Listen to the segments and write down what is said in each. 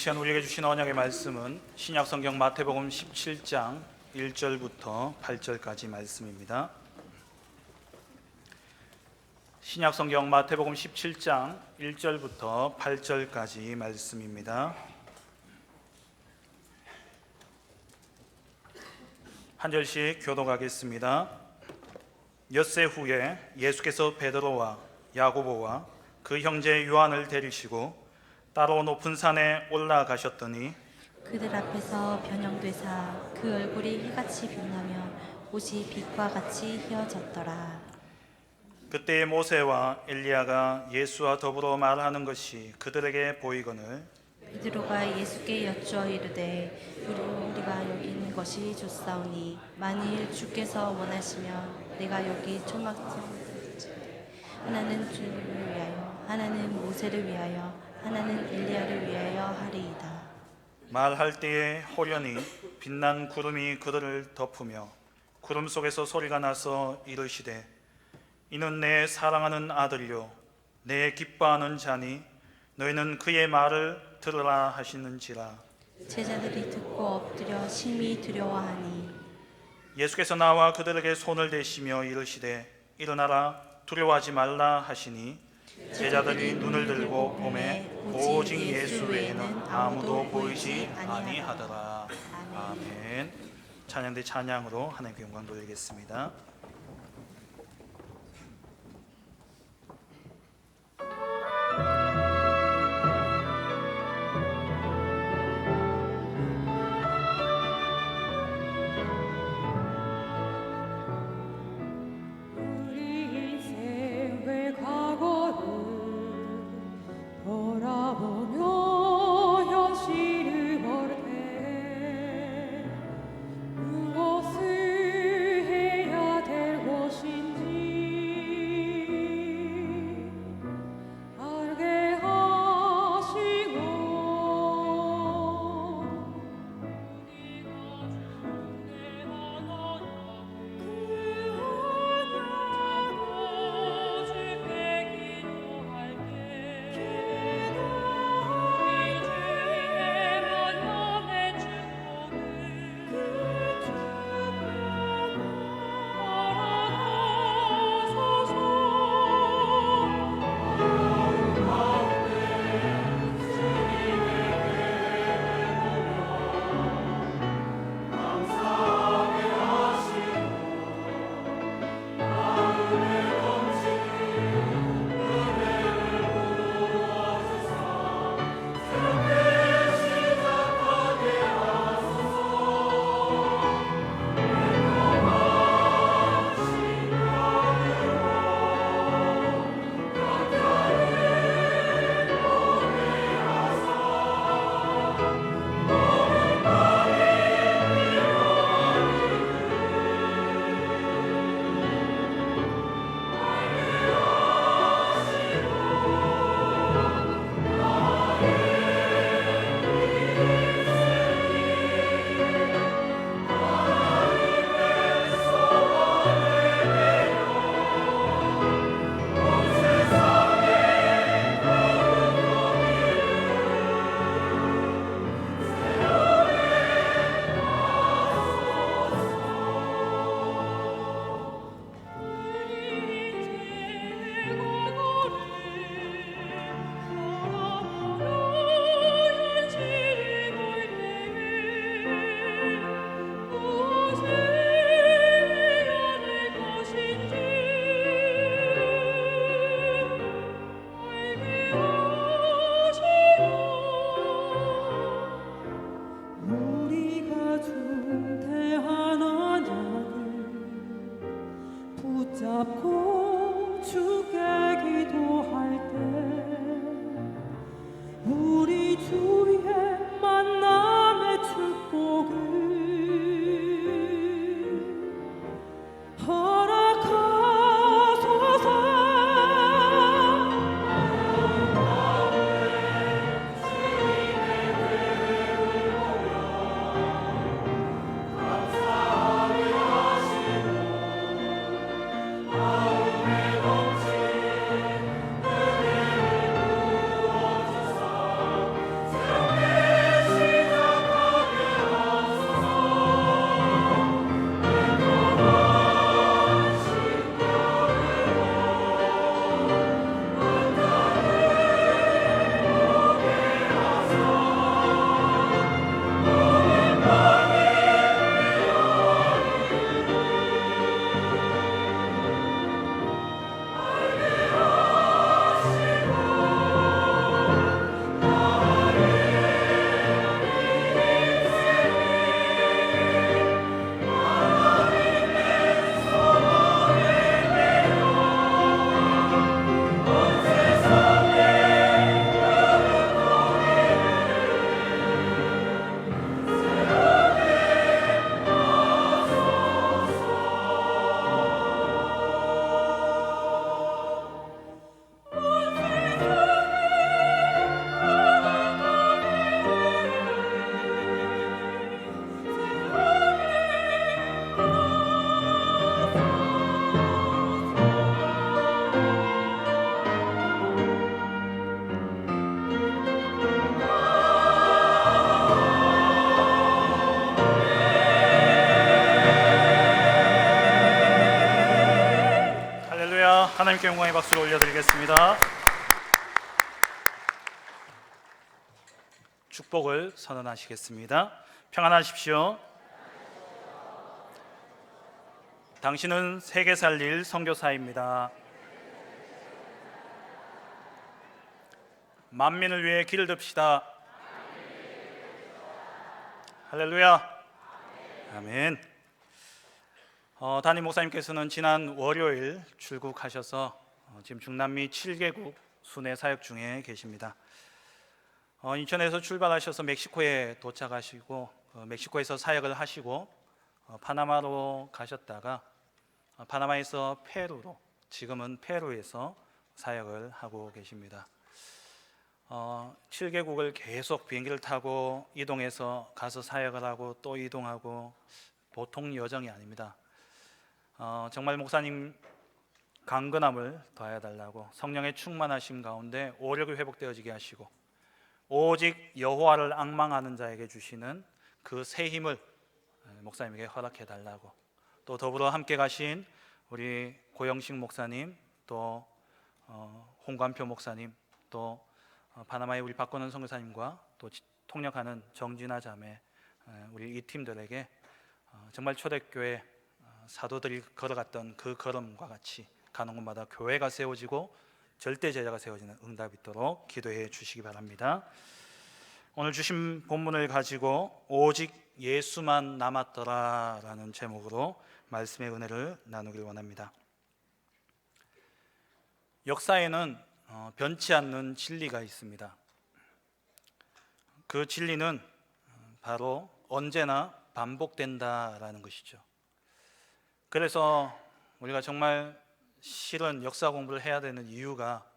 시간 우리에게 주신 언약의 말씀은 신약성경 마태복음 17장 1절부터 8절까지 말씀입니다. 신약성경 마태복음 17장 1절부터 8절까지 말씀입니다. 한 절씩 교독하겠습니다. 엿새 후에 예수께서 베드로와 야고보와 그 형제 요한을 데리시고 따로 높은 산에 올라가셨더니 그들 앞에서 변형되사 그 얼굴이 해같이 빛나며 옷이 빛과 같이 휘어졌더라. 그때 모세와 엘리야가 예수와 더불어 말하는 것이 그들에게 보이거늘 베드로가 예수께 여쭈어 이르되 우리가 여기 있는 것이 좋사오니 만일 주께서 원하시면 내가 여기 초막장 하나는 주님을 위하여 하나는 모세를 위하여 하나는 엘리야를 위하여 하리이다. 말할 때에 호련히 빛난 구름이 그들을 덮으며 구름 속에서 소리가 나서 이르시되 이는 내 사랑하는 아들요 내 기뻐하는 자니 너희는 그의 말을 들으라 하시는지라. 제자들이 듣고 엎드려 심히 두려워하니 예수께서 나와 그들에게 손을 대시며 이르시되 일어나라 두려워하지 말라 하시니 제자들이 눈을 들고 보매 오직 예수 외에는 아무도 보이지 아니하더라. 아멘. 찬양대 찬양으로 하나님께 영광 돌리겠습니다. 무엇을 해야 하나님께 영광의 박수를 올려드리겠습니다. 축복을 선언하시겠습니다. 평안하십시오. 당신은 세계 살릴 선교사입니다. 만민을 위해 길을 듭시다. 할렐루야. 아멘. 담임 목사님께서는 지난 월요일 출국하셔서 지금 중남미 7개국 순회 사역 중에 계십니다. 인천에서 출발하셔서 멕시코에 도착하시고 멕시코에서 사역을 하시고 파나마로 가셨다가 파나마에서 페루로, 지금은 페루에서 사역을 하고 계십니다. 7개국을 계속 비행기를 타고 이동해서 가서 사역을 하고 또 이동하고 보통 여정이 아닙니다. 정말 목사님 강건함을 더하여 달라고 성령의 충만하심 가운데 오력이 회복되어지게 하시고 오직 여호와를 앙망하는 자에게 주시는 그 새 힘을 목사님에게 허락해 달라고, 또 더불어 함께 가신 우리 고영식 목사님, 또 홍관표 목사님, 또 파나마의 우리 박건원 선교사님과 또 통역하는 정진아 자매, 우리 이 팀들에게 정말 초대교회 사도들이 걸어갔던 그 걸음과 같이 가는 곳마다 교회가 세워지고 절대 제자가 세워지는 응답이 있도록 기도해 주시기 바랍니다. 오늘 주신 본문을 가지고 오직 예수만 남았더라 라는 제목으로 말씀의 은혜를 나누길 원합니다. 역사에는 변치 않는 진리가 있습니다. 그 진리는 바로 언제나 반복된다라는 것이죠. 그래서 우리가 정말 실은 역사 공부를 해야 되는 이유가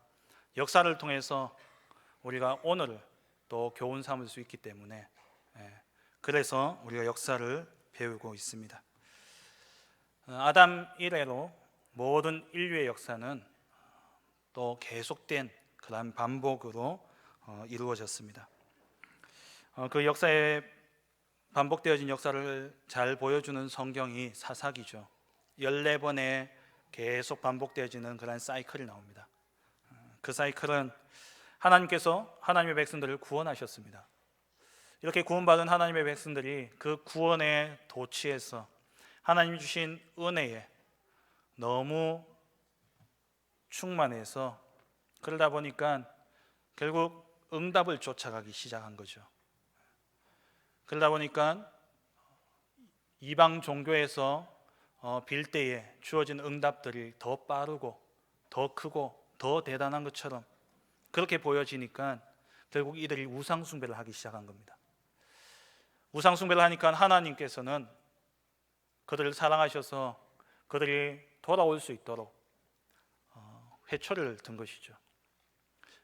역사를 통해서 우리가 오늘을 또 교훈 삼을 수 있기 때문에, 그래서 우리가 역사를 배우고 있습니다. 아담 이래로 모든 인류의 역사는 또 계속된 그런 반복으로 이루어졌습니다. 그 역사에 반복되어진 역사를 잘 보여주는 성경이 사사기죠. 14번에 계속 반복되어지는 그런 사이클이 나옵니다. 그 사이클은 하나님께서 하나님의 백성들을 구원하셨습니다. 이렇게 구원받은 하나님의 백성들이 그 구원의 도취에서 하나님이 주신 은혜에 너무 충만해서, 그러다 보니까 결국 응답을 쫓아가기 시작한 거죠. 그러다 보니까 이방 종교에서 빌 때에 주어진 응답들이 더 빠르고 더 크고 더 대단한 것처럼 그렇게 보여지니까 결국 이들이 우상 숭배를 하기 시작한 겁니다. 우상 숭배를 하니까 하나님께서는 그들을 사랑하셔서 그들이 돌아올 수 있도록 회초리를 든 것이죠.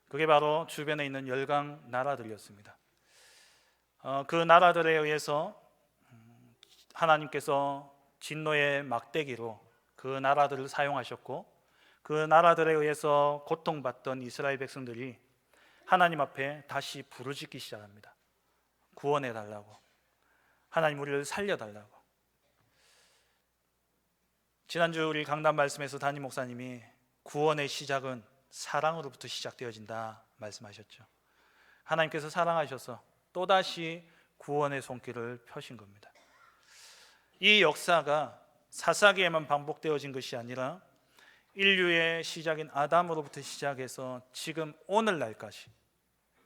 그게 바로 주변에 있는 열강 나라들이었습니다. 그 나라들에 의해서 하나님께서 진노의 막대기로 그 나라들을 사용하셨고, 그 나라들에 의해서 고통받던 이스라엘 백성들이 하나님 앞에 다시 부르짖기 시작합니다. 구원해 달라고, 하나님 우리를 살려달라고. 지난주 우리 강단 말씀에서 담임 목사님이 구원의 시작은 사랑으로부터 시작되어진다 말씀하셨죠. 하나님께서 사랑하셔서 또다시 구원의 손길을 펴신 겁니다. 이 역사가 사사기에만 반복되어진 것이 아니라 인류의 시작인 아담으로부터 시작해서 지금 오늘날까지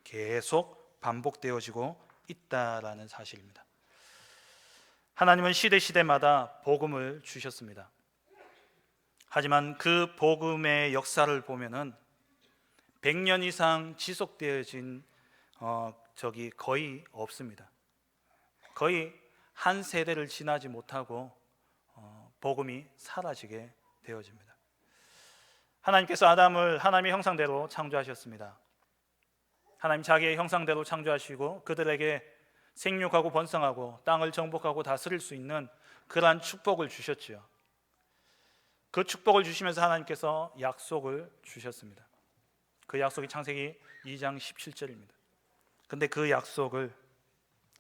계속 반복되어지고 있다라는 사실입니다. 하나님은 시대마다 복음을 주셨습니다. 하지만 그 복음의 역사를 보면은 100년 이상 지속되어진 적이 거의 없습니다. 거의 한 세대를 지나지 못하고 복음이 사라지게 되어집니다. 하나님께서 아담을 하나님의 형상대로 창조하셨습니다. 하나님 자기의 형상대로 창조하시고 그들에게 생육하고 번성하고 땅을 정복하고 다스릴 수 있는 그러한 축복을 주셨지요. 그 축복을 주시면서 하나님께서 약속을 주셨습니다. 그 약속이 창세기 2장 17절입니다. 근데 그 약속을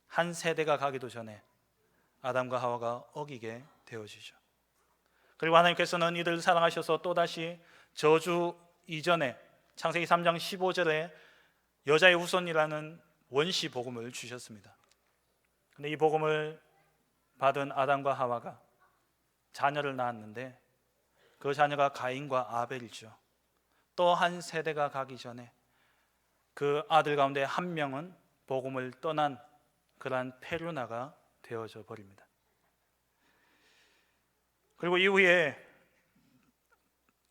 한 세대가 가기도 전에 아담과 하와가 어기게 되어지죠. 그리고 하나님께서는 이들을 사랑하셔서 또다시 저주 이전에 창세기 3장 15절에 여자의 후손이라는 원시 복음을 주셨습니다. 근데 이 복음을 받은 아담과 하와가 자녀를 낳았는데 그 자녀가 가인과 아벨이죠. 또 한 세대가 가기 전에 그 아들 가운데 한 명은 복음을 떠난 그러한 페류나가 되어져 버립니다. 그리고 이후에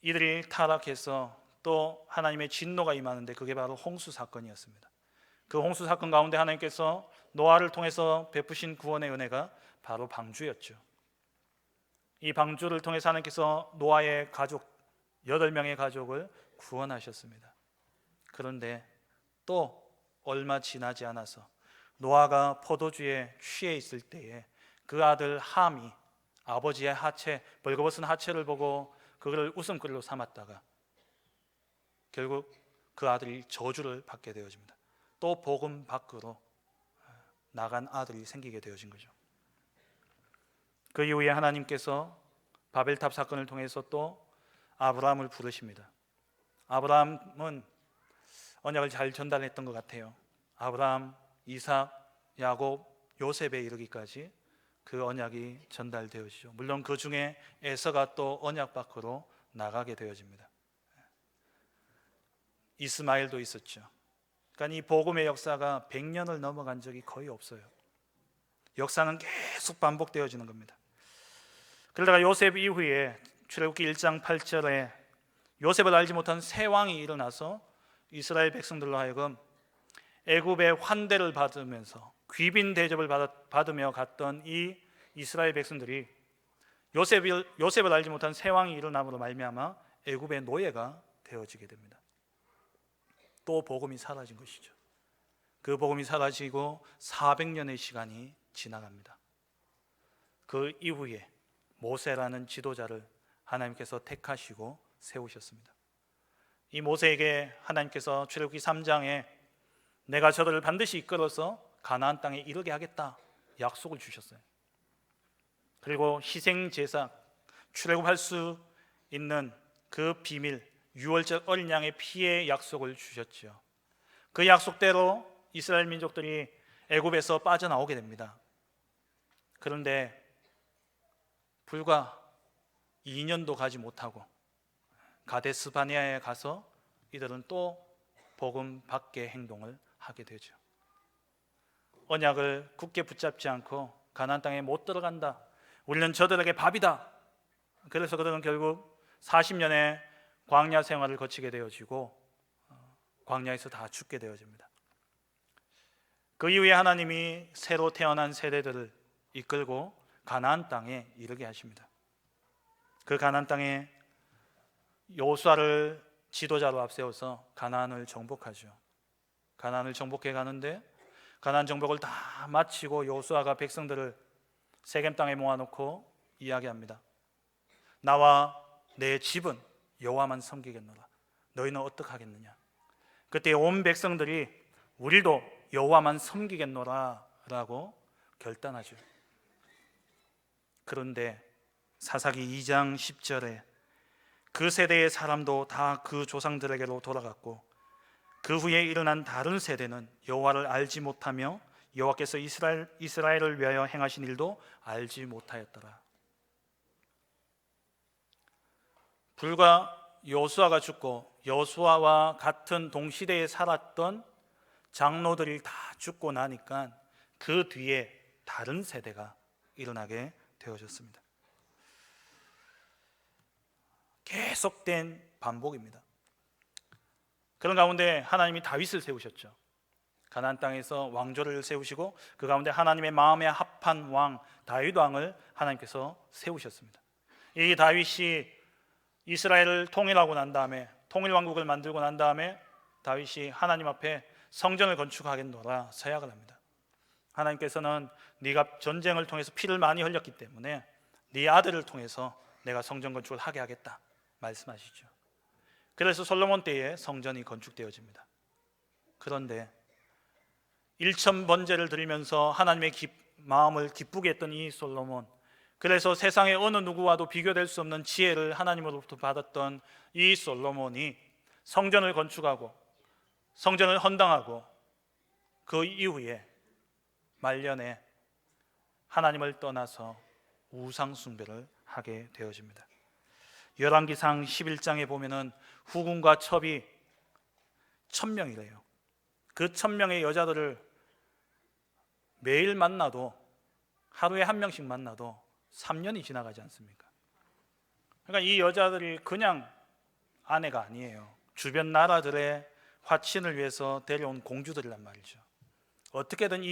이들이 타락해서 또 하나님의 진노가 임하는데 그게 바로 홍수 사건이었습니다. 그 홍수 사건 가운데 하나님께서 노아를 통해서 베푸신 구원의 은혜가 바로 방주였죠. 이 방주를 통해서 하나님께서 노아의 가족 8명의 가족을 구원하셨습니다. 그런데 또 얼마 지나지 않아서 노아가 포도주에 취해 있을 때에 그 아들 함이 아버지의 하체, 벌거벗은 하체를 보고 그것을 웃음거리로 삼았다가 결국 그 아들이 저주를 받게 되어집니다. 또 복음 밖으로 나간 아들이 생기게 되어진 거죠. 그 이후에 하나님께서 바벨탑 사건을 통해서 또 아브라함을 부르십니다. 아브라함은 언약을 잘 전달했던 것 같아요. 아브라함, 이삭, 야곱, 요셉에 이르기까지 그 언약이 전달되어지죠. 물론 그 중에 에서가 또 언약 밖으로 나가게 되어집니다. 이스마엘도 있었죠. 그러니까 이 복음의 역사가 100년을 넘어간 적이 거의 없어요. 역사는 계속 반복되어지는 겁니다. 그러다가 요셉 이후에 출애굽기 1장 8절에 요셉을 알지 못한 새 왕이 일어나서 이스라엘 백성들로 하여금 애굽의 환대를 받으면서 귀빈 대접을 받으며 갔던 이 이스라엘 백성들이 요셉을 알지 못한 새 왕이 일어남으로 말미암아 애굽의 노예가 되어지게 됩니다. 또 복음이 사라진 것이죠. 그 복음이 사라지고 400년의 시간이 지나갑니다. 그 이후에 모세라는 지도자를 하나님께서 택하시고 세우셨습니다. 이 모세에게 하나님께서 출애굽기 3장에 내가 저들을 반드시 이끌어서 가나안 땅에 이르게 하겠다 약속을 주셨어요. 그리고 희생제사, 출애굽할 수 있는 그 비밀, 유월절 어린 양의 피의 약속을 주셨죠. 그 약속대로 이스라엘 민족들이 애굽에서 빠져나오게 됩니다. 그런데 불과 2년도 가지 못하고 가데스 바네아에 가서 이들은 또 복음 밖의 행동을 하게 되죠. 언약을 굳게 붙잡지 않고 가나안 땅에 못 들어간다. 우리는 저들에게 밥이다. 그래서 그들은 결국 40년의 광야 생활을 거치게 되어지고 광야에서 다 죽게 되어집니다. 그 이후에 하나님이 새로 태어난 세대들을 이끌고 가나안 땅에 이르게 하십니다. 그 가나안 땅에 여호수아를 지도자로 앞세워서 가나안을 정복하죠. 가나안을 정복해 가는데 가나안 정복을 다 마치고 여호수아가 백성들을 세겜 땅에 모아놓고 이야기합니다. 나와 내 집은 여호와만 섬기겠노라. 너희는 어떻게 하겠느냐? 그때 온 백성들이 우리도 여호와만 섬기겠노라 라고 결단하죠. 그런데 사사기 2장 10절에 그 세대의 사람도 다 그 조상들에게로 돌아갔고 그 후에 일어난 다른 세대는 여호와를 알지 못하며 여호와께서 이스라엘을 위하여 행하신 일도 알지 못하였더라. 불과 여호수아가 죽고 여호수아와 같은 동시대에 살았던 장로들이 다 죽고 나니까 그 뒤에 다른 세대가 일어나게 되어졌습니다. 계속된 반복입니다. 그런 가운데 하나님이 다윗을 세우셨죠. 가나안 땅에서 왕조를 세우시고 그 가운데 하나님의 마음에 합한 왕 다윗 왕을 하나님께서 세우셨습니다. 이 다윗이 이스라엘을 통일하고 난 다음에 통일왕국을 만들고 난 다음에 다윗이 하나님 앞에 성전을 건축하겠노라 서약을 합니다. 하나님께서는 네가 전쟁을 통해서 피를 많이 흘렸기 때문에 네 아들을 통해서 내가 성전 건축을 하게 하겠다 말씀하시죠. 그래서 솔로몬 때에 성전이 건축되어집니다. 그런데 1000번제를 드리면서 하나님의 마음을 기쁘게 했던 이 솔로몬, 그래서 세상의 어느 누구와도 비교될 수 없는 지혜를 하나님으로부터 받았던 이 솔로몬이 성전을 건축하고 성전을 헌당하고 그 이후에 말년에 하나님을 떠나서 우상 숭배를 하게 되어집니다. 열왕기상 11장에 보면은 후궁과 첩이 1000명이래요. 그 1000명의 여자들을 매일 만나도, 하루에 한 명씩 만나도 3년이 지나가지 않습니까? 그러니까 이 여자들이 그냥 아내가 아니에요. 주변 나라들의 화친을 위해서 데려온 공주들이란 말이죠. 어떻게든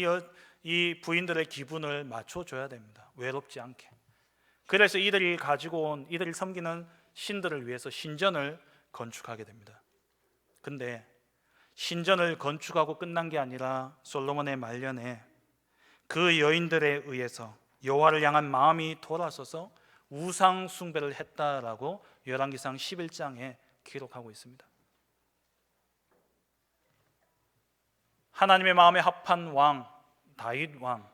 이 부인들의 기분을 맞춰줘야 됩니다. 외롭지 않게. 그래서 이들이 가지고 온, 이들이 섬기는 신들을 위해서 신전을 건축하게 됩니다. 근데 신전을 건축하고 끝난 게 아니라 솔로몬의 말년에 그 여인들에 의해서 여호와를 향한 마음이 돌아서서 우상 숭배를 했다라고 열왕기상 11장에 기록하고 있습니다. 하나님의 마음에 합한 왕 다윗 왕,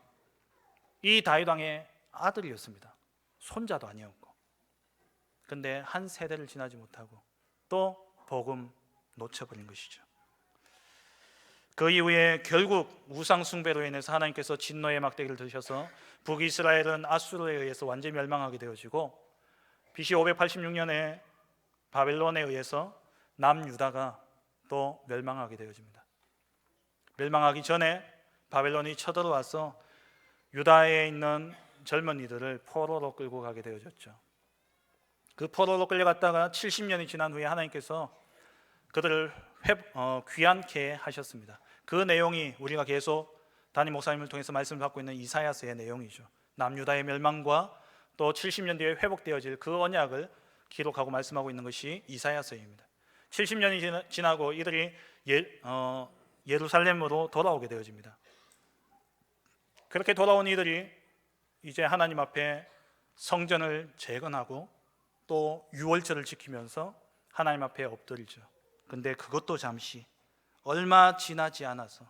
이 다윗 왕의 아들이었습니다. 손자도 아니었고. 근데 한 세대를 지나지 못하고 또 복음 놓쳐버린 것이죠. 그 이후에 결국 우상 숭배로 인해서 하나님께서 진노의 막대기를 드셔서 북이스라엘은 아수르에 의해서 완전히 멸망하게 되어지고, BC 586년에 바벨론에 의해서 남유다가 또 멸망하게 되어집니다. 멸망하기 전에 바벨론이 쳐들어와서 유다에 있는 젊은이들을 포로로 끌고 가게 되어졌죠. 그 포로로 끌려갔다가 70년이 지난 후에 하나님께서 그들을 귀환케 하셨습니다. 그 내용이 우리가 계속 담임 목사님을 통해서 말씀을 받고 있는 이사야서의 내용이죠. 남유다의 멸망과 또 70년 뒤에 회복되어질 그 언약을 기록하고 말씀하고 있는 것이 이사야서입니다. 70년이 지나고 이들이 예루살렘으로 돌아오게 되어집니다. 그렇게 돌아온 이들이 이제 하나님 앞에 성전을 재건하고 또 유월절을 지키면서 하나님 앞에 엎드리죠. 근데 그것도 잠시, 얼마 지나지 않아서,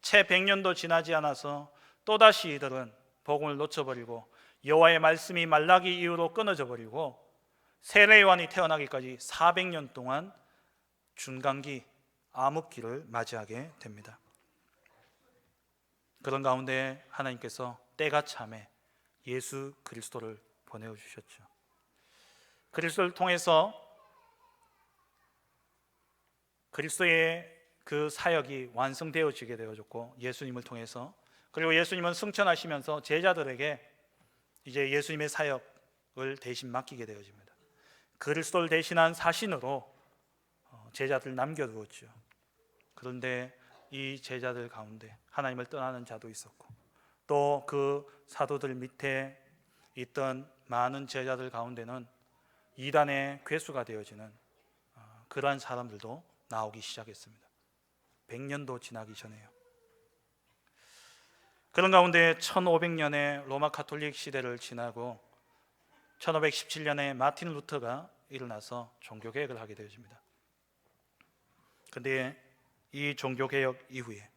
채 100년도 지나지 않아서 또다시 이들은 복음을 놓쳐버리고 여호와의 말씀이 말라기 이후로 끊어져 버리고 세례요한이 태어나기까지 400년 동안 준강기, 암흑기를 맞이하게 됩니다. 그런 가운데 하나님께서 때가 참에 예수 그리스도를 보내주셨죠. 그리스도를 통해서 그리스도의 그 사역이 완성되어지게 되어졌고, 예수님을 통해서, 그리고 예수님은 승천하시면서 제자들에게 이제 예수님의 사역을 대신 맡기게 되어집니다. 그리스도를 대신한 사신으로 제자들을 남겨두었죠. 그런데 이 제자들 가운데 하나님을 떠나는 자도 있었고, 또 그 사도들 밑에 있던 많은 제자들 가운데는 이단의 괴수가 되어지는 그러한 사람들도 나오기 시작했습니다. 100년도 지나기 전에요. 그런 가운데 1500년의 로마 가톨릭 시대를 지나고 1517년에 마틴 루터가 일어나서 종교개혁을 하게 되어집니다. 그런데 이 종교개혁 이후에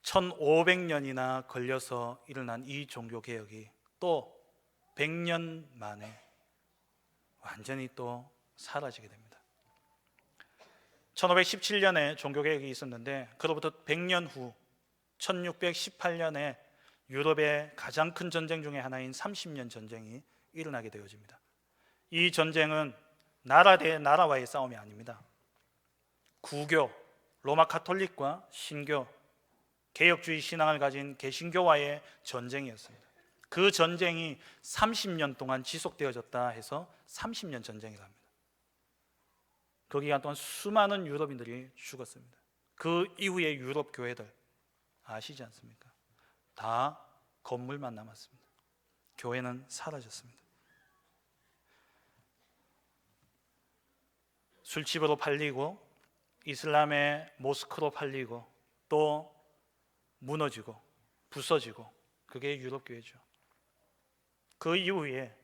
1500년이나 걸려서 일어난 이 종교개혁이 또 100년 만에 완전히 또 사라지게 됩니다. 1517년에 종교개혁이 있었는데 그로부터 100년 후 1618년에 유럽의 가장 큰 전쟁 중에 하나인 30년 전쟁이 일어나게 되어집니다. 이 전쟁은 나라 대 나라와의 싸움이 아닙니다. 구교, 로마 가톨릭과 신교, 개혁주의 신앙을 가진 개신교와의 전쟁이었습니다. 그 전쟁이 30년 동안 지속되어졌다 해서 30년 전쟁이랍니다. 그 기간 동안 수많은 유럽인들이 죽었습니다. 그 이후에 유럽 교회들 아시지 않습니까? 다 건물만 남았습니다. 교회는 사라졌습니다. 술집으로 팔리고 이슬람의 모스크로 팔리고 또 무너지고 부서지고, 그게 유럽 교회죠. 그 이후에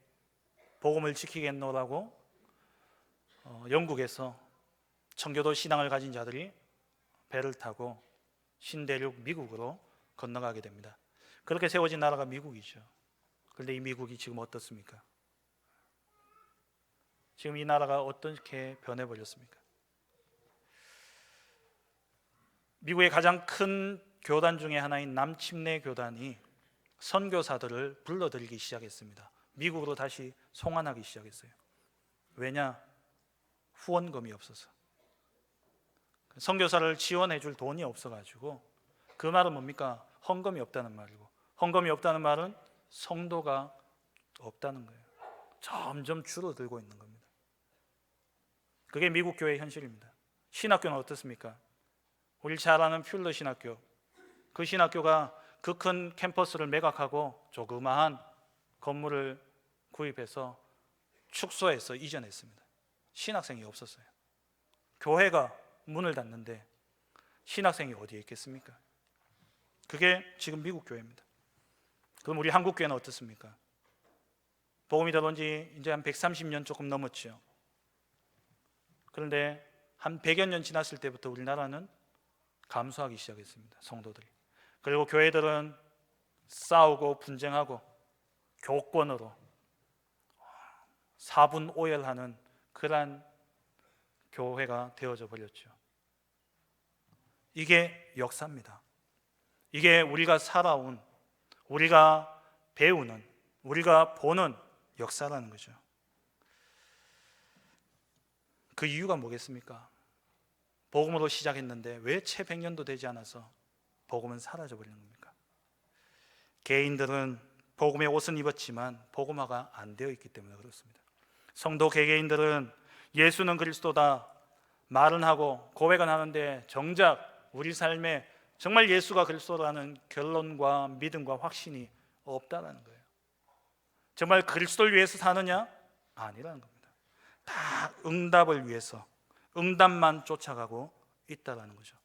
복음을 지키겠노라고 영국에서 청교도 신앙을 가진 자들이 배를 타고 신대륙 미국으로 건너가게 됩니다. 그렇게 세워진 나라가 미국이죠. 그런데 이 미국이 지금 어떻습니까? 지금 이 나라가 어떻게 변해버렸습니까? 미국의 가장 큰 교단 중에 하나인 남침내 교단이 선교사들을 불러들이기 시작했습니다. 미국으로 다시 송환하기 시작했어요. 왜냐? 후원금이 없어서. 선교사를 지원해 줄 돈이 없어가지고. 그 말은 뭡니까? 헌금이 없다는 말이고, 헌금이 없다는 말은 성도가 없다는 거예요. 점점 줄어들고 있는 겁니다. 그게 미국 교회의 현실입니다. 신학교는 어떻습니까? 우리 잘 아는 퓰러 신학교, 그 신학교가 그 큰 캠퍼스를 매각하고 조그마한 건물을 구입해서 축소해서 이전했습니다. 신학생이 없었어요. 교회가 문을 닫는데 신학생이 어디에 있겠습니까? 그게 지금 미국 교회입니다. 그럼 우리 한국 교회는 어떻습니까? 복음이 들어온 지 이제 한 130년 조금 넘었죠. 그런데 한 100여 년 지났을 때부터 우리나라는 감소하기 시작했습니다. 성도들이. 그리고 교회들은 싸우고 분쟁하고 교권으로 사분오열하는 그러한 교회가 되어져 버렸죠. 이게 역사입니다. 이게 우리가 살아온, 우리가 배우는, 우리가 보는 역사라는 거죠. 그 이유가 뭐겠습니까? 복음으로 시작했는데 왜 채 100년도 되지 않아서 복음은 사라져버리는 겁니까? 개인들은 복음의 옷은 입었지만 복음화가 안 되어 있기 때문에 그렇습니다. 성도 개개인들은 예수는 그리스도다 말은 하고 고백은 하는데 정작 우리 삶에 정말 예수가 그리스도라는 결론과 믿음과 확신이 없다는 거예요. 정말 그리스도를 위해서 사느냐? 아니라는 겁니다. 다 응답을 위해서 응답만 쫓아가고 있다는 거죠.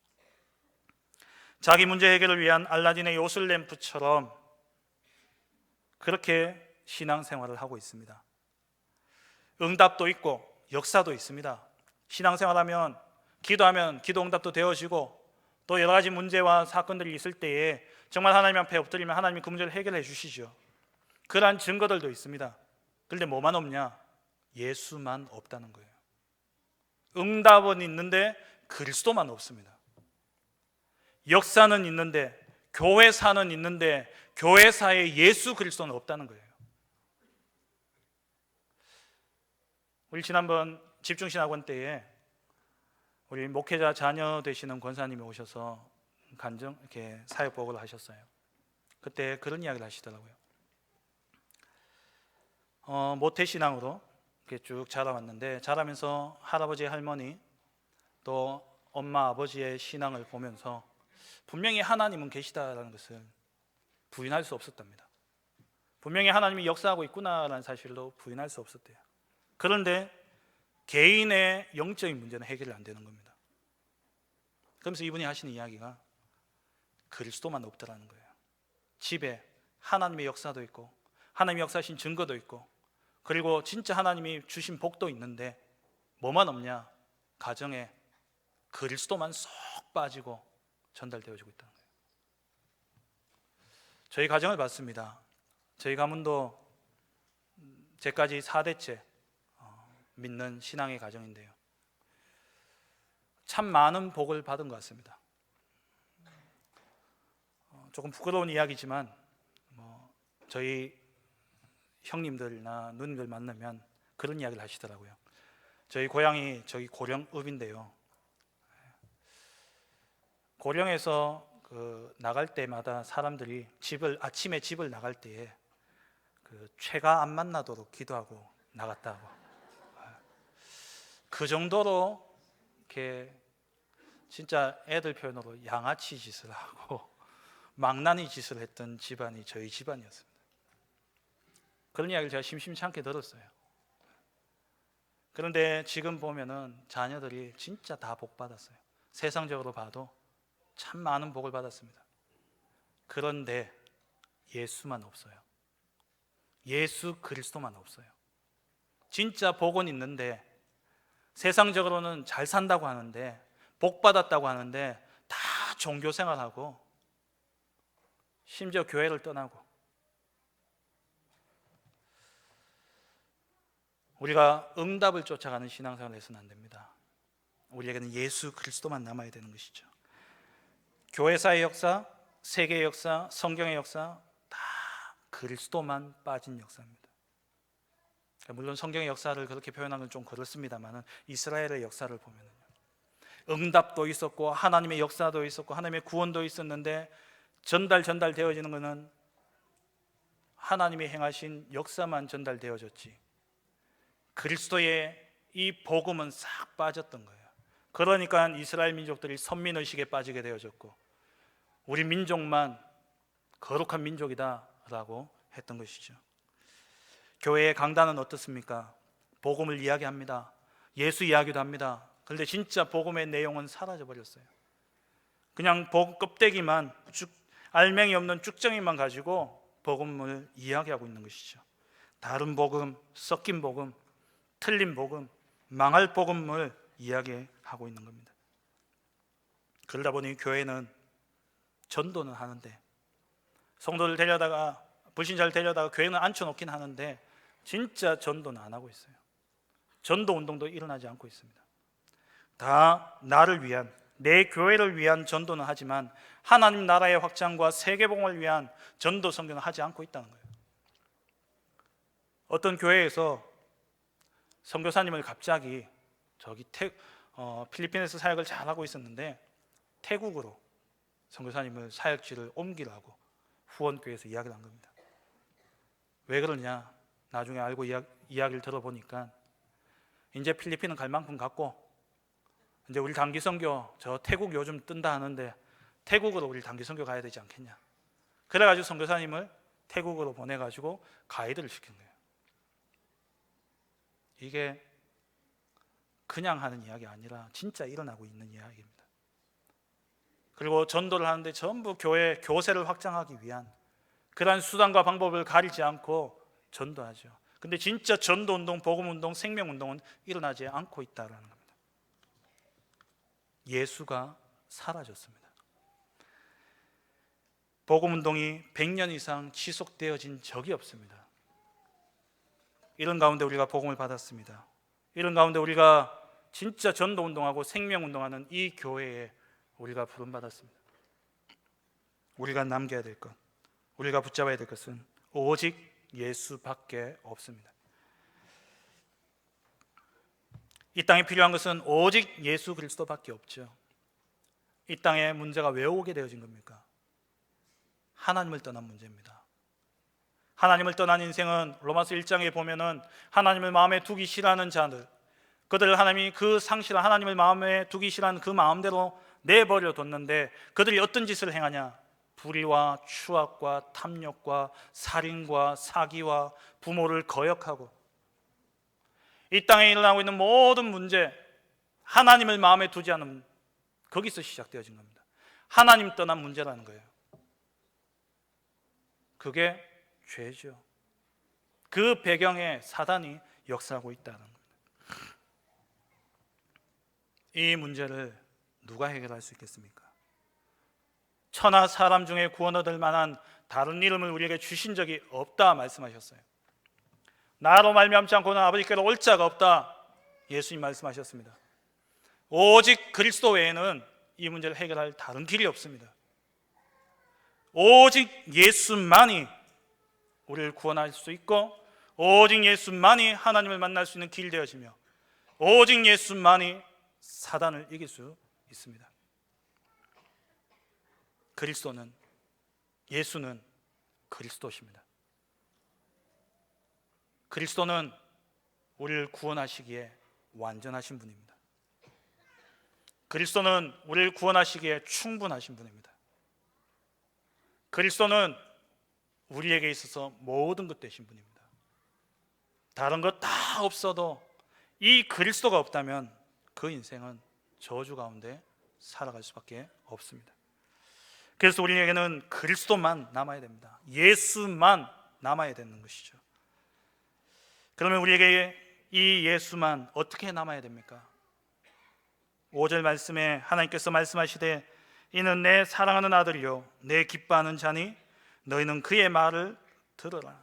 자기 문제 해결을 위한 알라딘의 요술램프처럼 그렇게 신앙생활을 하고 있습니다. 응답도 있고 역사도 있습니다. 신앙생활하면 기도하면 기도 응답도 되어지고 또 여러 가지 문제와 사건들이 있을 때에 정말 하나님 앞에 엎드리면 하나님이 그 문제를 해결해 주시죠. 그러한 증거들도 있습니다. 그런데 뭐만 없냐? 예수만 없다는 거예요. 응답은 있는데 그리스도만 없습니다. 역사는 있는데 교회사는 있는데 교회사에 예수 그리스도는 없다는 거예요. 우리 지난번 집중신학원 때에 우리 목회자 자녀 되시는 권사님이 오셔서 간증 이렇게 사역복을 하셨어요. 그때 그런 이야기를 하시더라고요. 모태신앙으로 이렇게 쭉 자라왔는데 자라면서 할아버지 할머니 또 엄마 아버지의 신앙을 보면서 분명히 하나님은 계시다라는 것을 부인할 수 없었답니다. 분명히 하나님이 역사하고 있구나라는 사실도 부인할 수 없었대요. 그런데 개인의 영적인 문제는 해결이 안 되는 겁니다. 그러면서 이분이 하시는 이야기가 그리스도만 없더라는 거예요. 집에 하나님의 역사도 있고 하나님의 역사하신 증거도 있고 그리고 진짜 하나님이 주신 복도 있는데 뭐만 없냐? 가정에 그리스도만 쏙 빠지고 전달되어지고 있다는 거예요. 저희 가정을 봤습니다. 저희 가문도 제까지 4대째 믿는 신앙의 가정인데요. 참 많은 복을 받은 것 같습니다. 조금 부끄러운 이야기지만 저희 형님들이나 누님들 만나면 그런 이야기를 하시더라고요. 저희 고향이 저기 고령읍인데요. 고령에서 나갈 때마다 사람들이 아침에 집을 나갈 때에 죄가 안 만나도록 기도하고 나갔다고. 그 정도로 이렇게 진짜 애들 표현으로 양아치 짓을 하고 망나니 짓을 했던 집안이 저희 집안이었습니다. 그런 이야기를 제가 심심찮게 들었어요. 그런데 지금 보면은 자녀들이 진짜 다 복 받았어요. 세상적으로 봐도 참 많은 복을 받았습니다. 그런데 예수만 없어요. 예수 그리스도만 없어요. 진짜 복은 있는데 세상적으로는 잘 산다고 하는데 복 받았다고 하는데 다 종교 생활하고 심지어 교회를 떠나고 우리가 응답을 쫓아가는 신앙생활을 해서는 안 됩니다. 우리에게는 예수 그리스도만 남아야 되는 것이죠. 교회사의 역사, 세계의 역사, 성경의 역사 다 그리스도만 빠진 역사입니다. 물론 성경의 역사를 그렇게 표현하는 건 좀 그렇습니다만 이스라엘의 역사를 보면 응답도 있었고 하나님의 역사도 있었고 하나님의 구원도 있었는데 전달되어지는 것은 하나님이 행하신 역사만 전달되어졌지 그리스도의 이 복음은 싹 빠졌던 거예요. 그러니까 이스라엘 민족들이 선민의식에 빠지게 되어졌고 우리 민족만 거룩한 민족이다라고 했던 것이죠. 교회의 강단은 어떻습니까? 복음을 이야기합니다. 예수 이야기도 합니다. 그런데 진짜 복음의 내용은 사라져 버렸어요. 그냥 복음 껍데기만 알맹이 없는 쭉정이만 가지고 복음을 이야기하고 있는 것이죠. 다른 복음, 섞인 복음, 틀린 복음, 망할 복음을 이야기하고 있는 겁니다. 그러다 보니 교회는 전도는 하는데 성도를 데려다가 불신자를 데려다가 교회는 앉혀놓긴 하는데 진짜 전도는 안 하고 있어요. 전도 운동도 일어나지 않고 있습니다. 다 나를 위한 내 교회를 위한 전도는 하지만 하나님 나라의 확장과 세계복음을 위한 전도 선교는 하지 않고 있다는 거예요. 어떤 교회에서 선교사님을 갑자기 필리핀에서 사역을 잘하고 있었는데 태국으로 선교사님을 사역지를 옮기라고 후원교회에서 이야기를 한 겁니다. 왜 그러냐? 나중에 알고 이야기를 들어보니까 이제 필리핀은 갈 만큼 갔고 이제 우리 단기 선교 저 태국 요즘 뜬다 하는데 태국으로 우리 단기 선교 가야 되지 않겠냐? 그래가지고 선교사님을 태국으로 보내가지고 가이드를 시킨 거예요. 이게 그냥 하는 이야기 아니라 진짜 일어나고 있는 이야기입니다. 그리고 전도를 하는데 전부 교회 교세를 확장하기 위한 그러한 수단과 방법을 가리지 않고 전도하죠. 근데 진짜 전도운동, 복음운동, 생명운동은 일어나지 않고 있다는 겁니다. 예수가 사라졌습니다. 복음운동이 100년 이상 지속되어진 적이 없습니다. 이런 가운데 우리가 복음을 받았습니다. 이런 가운데 우리가 진짜 전도운동하고 생명운동하는 이 교회에 우리가 부름받았습니다. 우리가 남겨야 될 것, 우리가 붙잡아야 될 것은 오직 예수밖에 없습니다. 이 땅에 필요한 것은 오직 예수 그리스도밖에 없죠. 이 땅에 문제가 왜 오게 되어진 겁니까? 하나님을 떠난 문제입니다. 하나님을 떠난 인생은 로마서 1장에 보면은 하나님을 마음에 두기 싫어하는 자들, 그들을 하나님이 그 상실한 하나님을 마음에 두기 싫어하는 그 마음대로 내버려 뒀는데 그들이 어떤 짓을 행하냐? 불의와 추악과 탐욕과 살인과 사기와 부모를 거역하고 이 땅에 일어나고 있는 모든 문제, 하나님을 마음에 두지 않은 거기서 시작되어진 겁니다. 하나님 떠난 문제라는 거예요. 그게 죄죠. 그 배경에 사단이 역사하고 있다는 겁니다. 이 문제를 누가 해결할 수 있겠습니까? 천하 사람 중에 구원 얻을 만한 다른 이름을 우리에게 주신 적이 없다 말씀하셨어요. 나로 말미암지 않고는 아버지께로 올 자가 없다 예수님 말씀하셨습니다. 오직 그리스도 외에는 이 문제를 해결할 다른 길이 없습니다. 오직 예수만이 우리를 구원할 수 있고 오직 예수만이 하나님을 만날 수 있는 길 되어지며 오직 예수만이 사단을 이길 수 있습니다. 그리스도는, 예수는 그리스도십니다. 그리스도는 우리를 구원하시기에 완전하신 분입니다. 그리스도는 우리를 구원하시기에 충분하신 분입니다. 그리스도는 우리에게 있어서 모든 것 되신 분입니다. 다른 것 다 없어도 이 그리스도가 없다면 그 인생은 저주 가운데 살아갈 수밖에 없습니다. 그래서 우리에게는 그리스도만 남아야 됩니다. 예수만 남아야 되는 것이죠. 그러면 우리에게 이 예수만 어떻게 남아야 됩니까? 5절 말씀에 하나님께서 말씀하시되 이는 내 사랑하는 아들이요 내 기뻐하는 자니 너희는 그의 말을 들으라.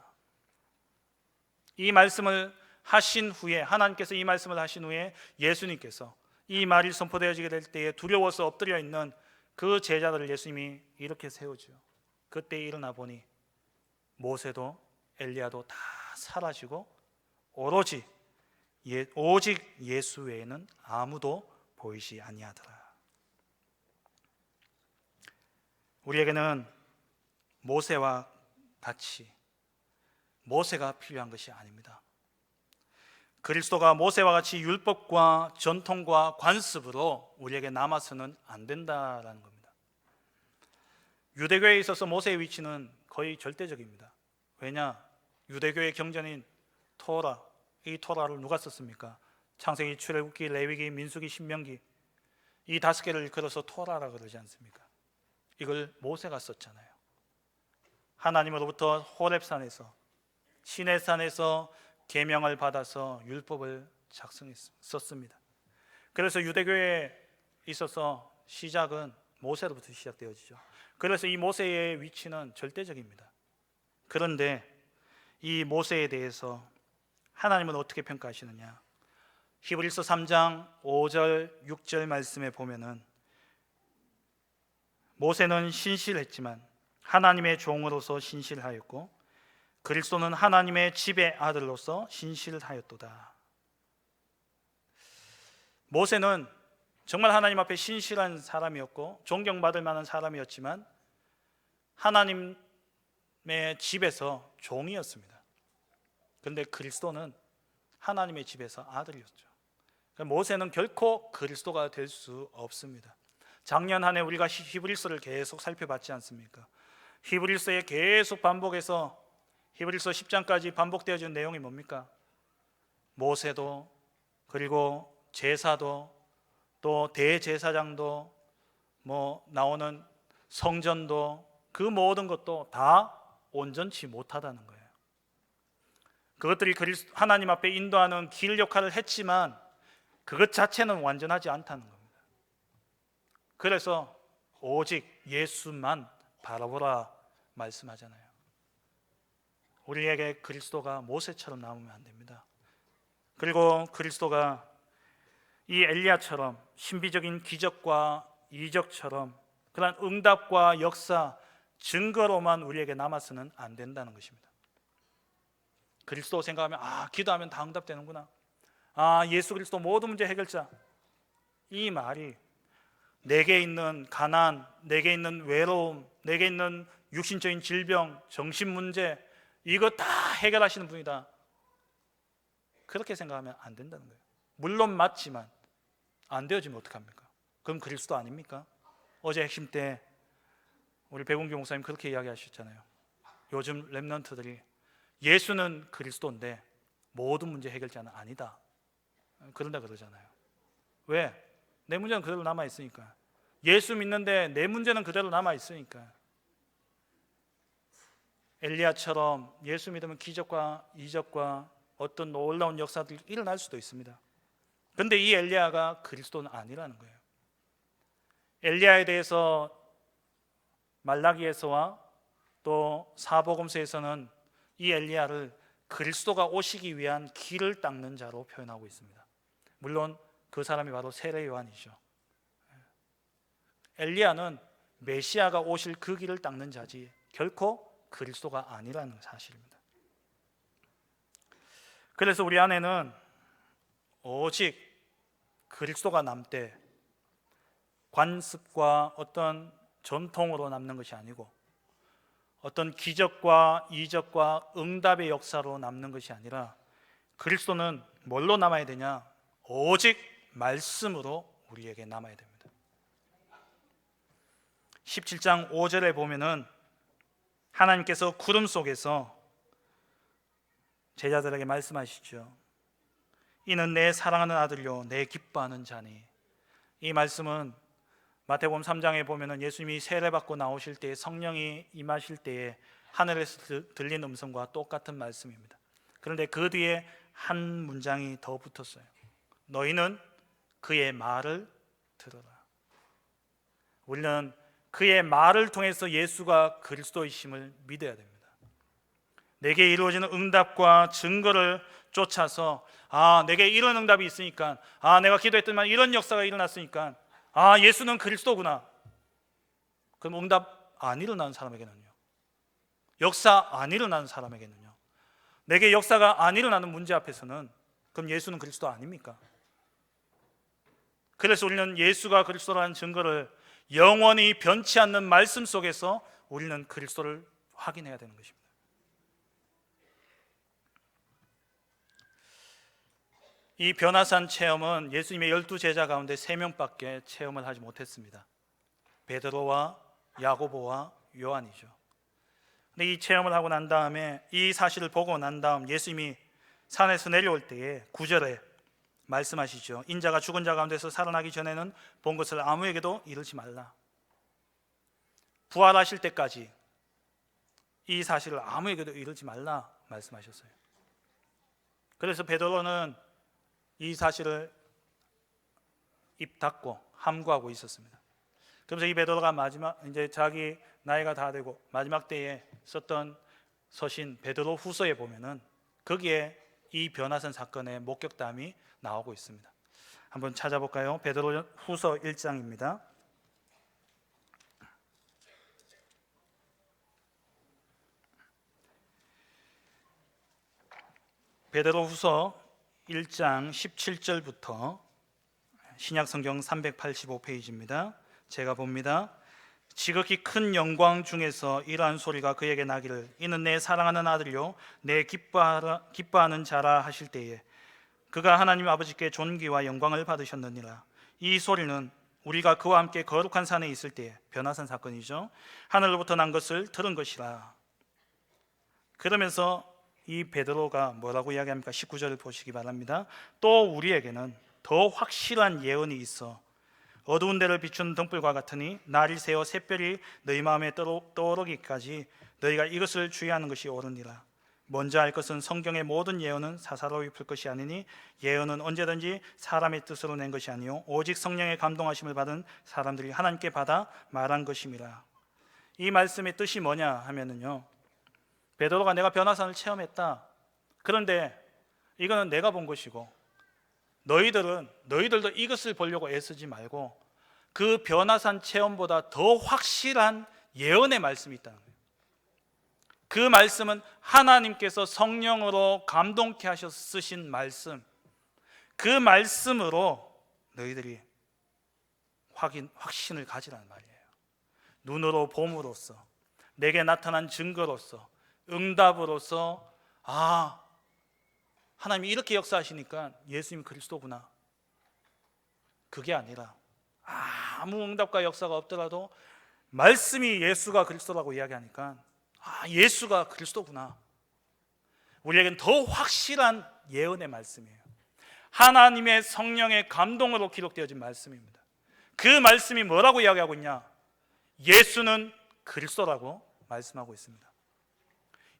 이 말씀을 하신 후에, 하나님께서 이 말씀을 하신 후에 예수님께서 이 말이 선포되어지게 될 때에 두려워서 엎드려 있는 그 제자들을 예수님이 이렇게 세우죠. 그때 일어나 보니 모세도 엘리야도 다 사라지고 오직 예수 외에는 아무도 보이지 아니하더라. 우리에게는 모세와 같이 모세가 필요한 것이 아닙니다. 그리스도가 모세와 같이 율법과 전통과 관습으로 우리에게 남아서는 안 된다라는 겁니다. 유대교에 있어서 모세의 위치는 거의 절대적입니다. 왜냐? 유대교의 경전인 토라, 이 토라를 누가 썼습니까? 창세기, 출애굽기, 레위기, 민수기, 신명기, 이 5개를 일컬어서 토라라 그러지 않습니까? 이걸 모세가 썼잖아요. 하나님으로부터 호렙산에서, 시내산에서 계명을 받아서 율법을 썼습니다. 그래서 유대교에 있어서 시작은 모세로부터 시작되어지죠. 그래서 이 모세의 위치는 절대적입니다. 그런데 이 모세에 대해서 하나님은 어떻게 평가하시느냐? 히브리서 3장 5절 6절 말씀에 보면은 모세는 신실했지만 하나님의 종으로서 신실하였고 그리스도는 하나님의 집의 아들로서 신실하였도다. 모세는 정말 하나님 앞에 신실한 사람이었고 존경받을 만한 사람이었지만 하나님의 집에서 종이었습니다. 그런데 그리스도는 하나님의 집에서 아들이었죠. 모세는 결코 그리스도가 될 수 없습니다. 작년 한 해 우리가 히브리서를 계속 살펴봤지 않습니까? 히브리서에 계속 반복해서 히브리서 10장까지 반복되어지는 내용이 뭡니까? 모세도, 그리고 제사도, 또 대제사장도, 나오는 성전도, 그 모든 것도 다 온전치 못하다는 거예요. 그것들이 하나님 앞에 인도하는 길 역할을 했지만 그것 자체는 완전하지 않다는 겁니다. 그래서 오직 예수만 바라보라 말씀하잖아요. 우리에게 그리스도가 모세처럼 나오면 안 됩니다. 그리고 그리스도가 이 엘리야처럼 신비적인 기적과 이적처럼 그런 응답과 역사, 증거로만 우리에게 남아서는 안 된다는 것입니다. 그리스도 생각하면 기도하면 다 응답되는구나. 예수 그리스도 모든 문제 해결자. 이 말이 내게 있는 가난, 내게 있는 외로움, 내게 있는 육신적인 질병, 정신 문제, 이거 다 해결하시는 분이다. 그렇게 생각하면 안 된다는 거예요. 물론 맞지만 안 되어지면 어떡합니까? 그럼 그리스도 아닙니까? 어제 핵심 때 우리 백운기 목사님 그렇게 이야기하셨잖아요. 요즘 렘넌트들이 예수는 그리스도인데 모든 문제 해결자는 아니다, 그런다 그러잖아요. 왜? 내 문제는 그대로 남아있으니까. 예수 믿는데 내 문제는 그대로 남아있으니까. 엘리야처럼 예수 믿으면 기적과 이적과 어떤 놀라운 역사들이 일어날 수도 있습니다. 그런데 이 엘리야가 그리스도는 아니라는 거예요. 엘리야에 대해서 말라기에서와 또 사복음서에서는 이 엘리야를 그리스도가 오시기 위한 길을 닦는 자로 표현하고 있습니다. 물론 그 사람이 바로 세례 요한이죠. 엘리야는 메시아가 오실 그 길을 닦는 자지 결코 그리스도가 아니라는 사실입니다. 그래서 우리 안에는 오직 그리스도가 남되 관습과 어떤 전통으로 남는 것이 아니고 어떤 기적과 이적과 응답의 역사로 남는 것이 아니라 그리스도는 뭘로 남아야 되냐? 오직 말씀으로 우리에게 남아야 됩니다. 17장 5절에 보면은 하나님께서 구름 속에서 제자들에게 말씀하시죠. 이는 내 사랑하는 아들요 내 기뻐하는 자니. 이 말씀은 마태복음 3장에 보면은 예수님이 세례받고 나오실 때 성령이 임하실 때에 하늘에서 들린 음성과 똑같은 말씀입니다. 그런데 그 뒤에 한 문장이 더 붙었어요. 너희는 그의 말을 들어라. 우리는 그의 말을 통해서 예수가 그리스도이심을 믿어야 됩니다. 내게 이루어지는 응답과 증거를 쫓아서 내게 이런 응답이 있으니까, 내가 기도했더니만 이런 역사가 일어났으니까 예수는 그리스도구나. 그럼 응답 안 일어나는 사람에게는요, 역사 안 일어나는 사람에게는요, 내게 역사가 안 일어나는 문제 앞에서는 그럼 예수는 그리스도 아닙니까? 그래서 우리는 예수가 그리스도라는 증거를 영원히 변치 않는 말씀 속에서 우리는 그리스도를 확인해야 되는 것입니다. 이 변화산 체험은 예수님의 12제자 가운데 3명밖에 체험을 하지 못했습니다. 베드로와 야고보와 요한이죠. 근데 이 체험을 하고 난 다음에, 이 사실을 보고 난 다음 예수님이 산에서 내려올 때에 9절에 말씀하시죠. 인자가 죽은 자 가운데서 살아나기 전에는 본 것을 아무에게도 이르지 말라. 부활하실 때까지 이 사실을 아무에게도 이르지 말라 말씀하셨어요. 그래서 베드로는 이 사실을 입 닫고 함구하고 있었습니다. 그래서 이 베드로가 마지막, 이제 자기 나이가 다 되고 마지막 때에 썼던 서신 베드로 후서에 보면은 거기에 이 변화산 사건의 목격담이 나오고 있습니다. 한번 찾아볼까요? 베드로 후서 1장입니다. 베드로 후서 1장 17절부터 신약성경 385페이지입니다. 제가 봅니다. 지극히 큰 영광 중에서 이러한 소리가 그에게 나기를, 이는 내 사랑하는 아들이요 내 기뻐하는 자라 하실 때에 그가 하나님 아버지께 존귀와 영광을 받으셨느니라. 이 소리는 우리가 그와 함께 거룩한 산에 있을 때에, 변화산 사건이죠, 하늘로부터 난 것을 들은 것이라. 그러면서 이 베드로가 뭐라고 이야기합니까? 19절을 보시기 바랍니다. 또 우리에게는 더 확실한 예언이 있어 어두운 데를 비추는 등불과 같으니 날이 새어 샛별이 너희 마음에 떠오르기까지 너희가 이것을 주의하는 것이 옳으니라. 먼저 알 것은 성경의 모든 예언은 사사로이 풀 것이 아니니 예언은 언제든지 사람의 뜻으로 낸 것이 아니요 오직 성령의 감동하심을 받은 사람들이 하나님께 받아 말한 것임이라. 이 말씀의 뜻이 뭐냐 하면은요, 베드로가 내가 변화산을 체험했다. 그런데 이거는 내가 본 것이고 너희들도 이것을 보려고 애쓰지 말고 그 변화산 체험보다 더 확실한 예언의 말씀이 있다는 거예요. 그 말씀은 하나님께서 성령으로 감동케 하셔서 쓰신 말씀, 그 말씀으로 너희들이 확신을 가지라는 말이에요. 눈으로 봄으로써, 내게 나타난 증거로서, 응답으로서 하나님이 이렇게 역사하시니까 예수님 그리스도구나. 그게 아니라 아무 응답과 역사가 없더라도 말씀이 예수가 그리스도라고 이야기하니까 예수가 그리스도구나. 우리에겐 더 확실한 예언의 말씀이에요. 하나님의 성령의 감동으로 기록되어진 말씀입니다. 그 말씀이 뭐라고 이야기하고 있냐? 예수는 그리스도라고 말씀하고 있습니다.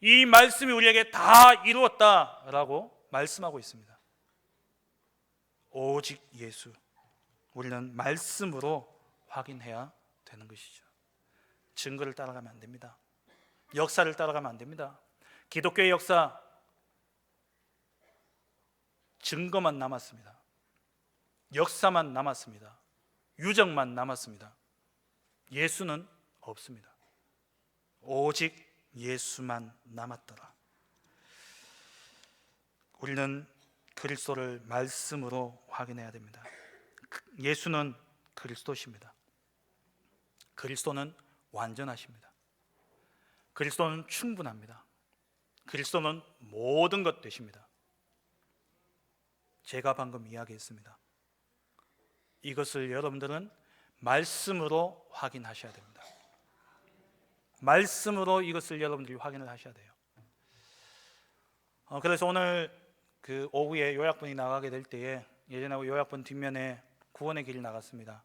이 말씀이 우리에게 다 이루었다라고 말씀하고 있습니다. 오직 예수. 우리는 말씀으로 확인해야 되는 것이죠. 증거를 따라가면 안 됩니다. 역사를 따라가면 안 됩니다. 기독교의 역사, 증거만 남았습니다. 역사만 남았습니다. 유적만 남았습니다. 예수는 없습니다. 오직 예수만 남았더라. 우리는 그리스도를 말씀으로 확인해야 됩니다. 예수는 그리스도십니다. 그리스도는 완전하십니다. 그리스도는 충분합니다. 그리스도는 모든 것 되십니다. 제가 방금 이야기했습니다. 이것을 여러분들은 말씀으로 확인하셔야 됩니다. 말씀으로 이것을 여러분들이 확인을 하셔야 돼요. 그래서 오늘 그 오후에 요약본이 나가게 될 때에 예전에 요약본 뒷면에 구원의 길이 나갔습니다.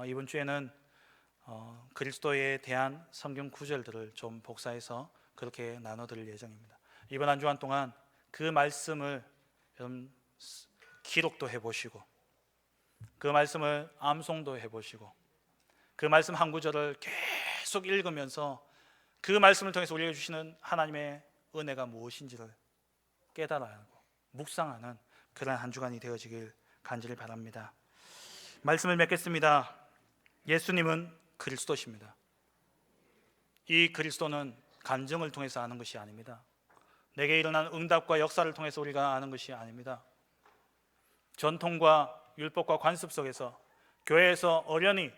이번 주에는 그리스도에 대한 성경 구절들을 좀 복사해서 그렇게 나눠드릴 예정입니다. 이번 한 주간 동안 그 말씀을 좀 기록도 해보시고, 그 말씀을 암송도 해보시고, 그 말씀 한 구절을 계속 읽으면서 그 말씀을 통해서 우리에게 주시는 하나님의 은혜가 무엇인지를 깨달아야 하고 묵상하는 그런 한 주간이 되어지길 간절히 바랍니다. 말씀을 맺겠습니다. 예수님은 그리스도십니다. 이 그리스도는 간증을 통해서 아는 것이 아닙니다. 내게 일어난 응답과 역사를 통해서 우리가 아는 것이 아닙니다. 전통과 율법과 관습 속에서 교회에서 어련히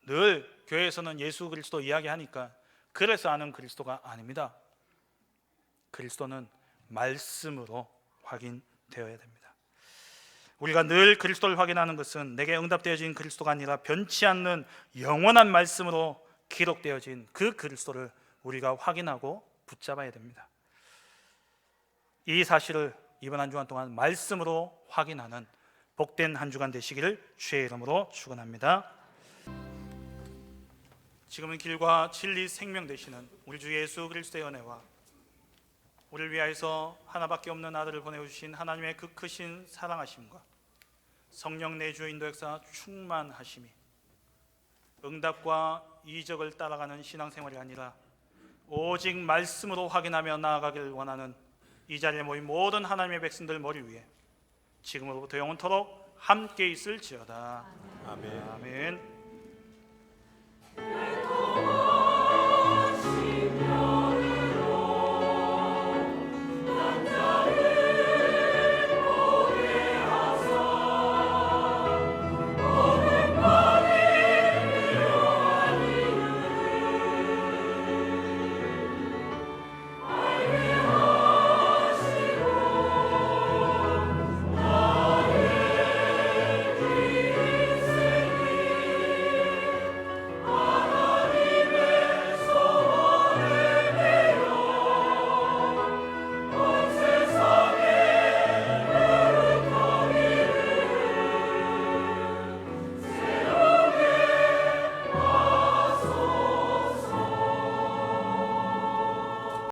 늘 교회에서는 예수 그리스도 이야기하니까 그래서 아는 그리스도가 아닙니다. 그리스도는 말씀으로 확인되어야 됩니다. 우리가 늘 그리스도를 확인하는 것은 내게 응답되어진 그리스도가 아니라 변치 않는 영원한 말씀으로 기록되어진 그 그리스도를 우리가 확인하고 붙잡아야 됩니다. 이 사실을 이번 한 주간 동안 말씀으로 확인하는 복된 한 주간 되시기를 주의 이름으로 축원합니다. 지금은 길과 진리 생명 되시는 우리 주 예수 그리스도의 은혜와 우리를 위하여서 하나밖에 없는 아들을 보내주신 하나님의 그 크신 사랑하심과 성령 내주 인도 역사 충만하심이 응답과 이적을 따라가는 신앙생활이 아니라 오직 말씀으로 확인하며 나아가기를 원하는 이 자리에 모인 모든 하나님의 백성들 머리 위에 지금으로부터 영원토록 함께 있을지어다. 아멘. 아멘.